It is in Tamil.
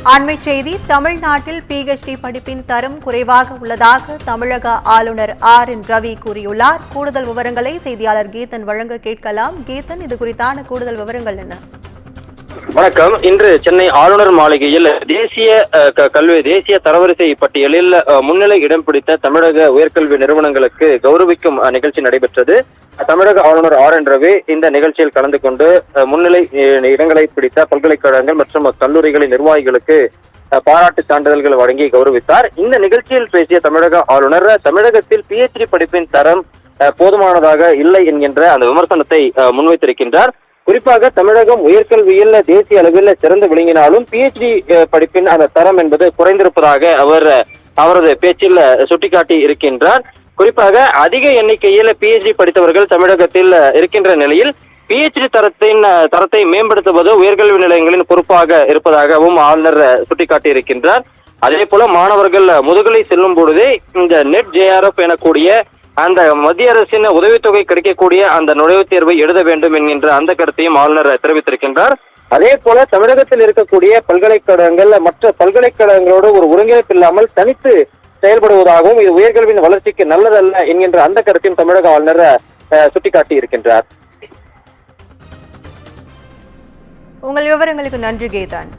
அண்மை செய்தி. தமிழ்நாட்டில் PhD படிப்பின் தரம் குறைவாக உள்ளதாக தமிழக ஆளுநர் RN ரவி கூறியுள்ளார். கூடுதல் விவரங்களை செய்தியாளர் கீதன் வழங்க கேட்கலாம். கீதன், இது குறித்தான கூடுதல் விவரங்கள் என்ன? வணக்கம். இன்று சென்னை ஆளுநர் மாளிகையில் தேசிய தரவரிசை பட்டியலில் முன்னிலை இடம் பிடித்த தமிழக உயர்கல்வி நிறுவனங்களுக்கு கௌரவிக்கும் நிகழ்ச்சி நடைபெற்றது. தமிழக ஆளுநர் RN ரவி இந்த நிகழ்ச்சியில் கலந்து கொண்டு முன்னிலை இடங்களை பிடித்த பல்கலைக்கழகங்கள் மற்றும் கல்லூரிகளின் நிர்வாகிகளுக்கு பாராட்டு சான்றிதழ்கள் வழங்கி கௌரவித்தார். இந்த நிகழ்ச்சியில் பேசிய தமிழக ஆளுநர் தமிழகத்தில் PhD படிப்பின் தரம் போதுமானதாக இல்லை என்கின்ற அந்த விமர்சனத்தை முன்வைத்திருக்கின்றார். குறிப்பாக தமிழகம் உயர்கல்வியில் தேசிய அளவில் சிறந்து விளங்கினாலும் PhD படிப்பின் அந்த தரம் என்பது குறைந்திருப்பதாக அவரது பேச்சில் சுட்டிக்காட்டி இருக்கின்றார். குறிப்பாக அதிக எண்ணிக்கையில் PhD படித்தவர்கள் தமிழகத்தில் இருக்கின்ற நிலையில் PhD தரத்தை மேம்படுத்துவது உயர்கல்வி நிலையங்களின் பொறுப்பாக இருப்பதாகவும் ஆளுநர் சுட்டிக்காட்டி இருக்கின்றார். அதே போல மாணவர்கள் முதுகலை செல்லும் பொழுதே இந்த நெட் JRF எனக்கூடிய அந்த மத்திய அரசின் உதவித்தொகை கிடைக்கக்கூடிய அந்த நுழைவுத் தேர்வை எழுத வேண்டும் என்கின்ற அந்த கருத்தையும் ஆளுநர் தெரிவித்திருக்கின்றார். அதே போல தமிழகத்தில் இருக்கக்கூடிய பல்கலைக்கழகங்கள் மற்ற பல்கலைக்கழகங்களோடு ஒரு ஒருங்கிணைப்பு இல்லாமல் தனித்து செயல்படுவதாகவும் இது உயர்கல்வியின் வளர்ச்சிக்கு நல்லதல்ல என்கின்ற அந்த கருத்தையும் தமிழக ஆளுநர் சுட்டிக்காட்டி இருக்கின்றார். உங்கள் விவரங்களுக்கு நன்றி கீதன்.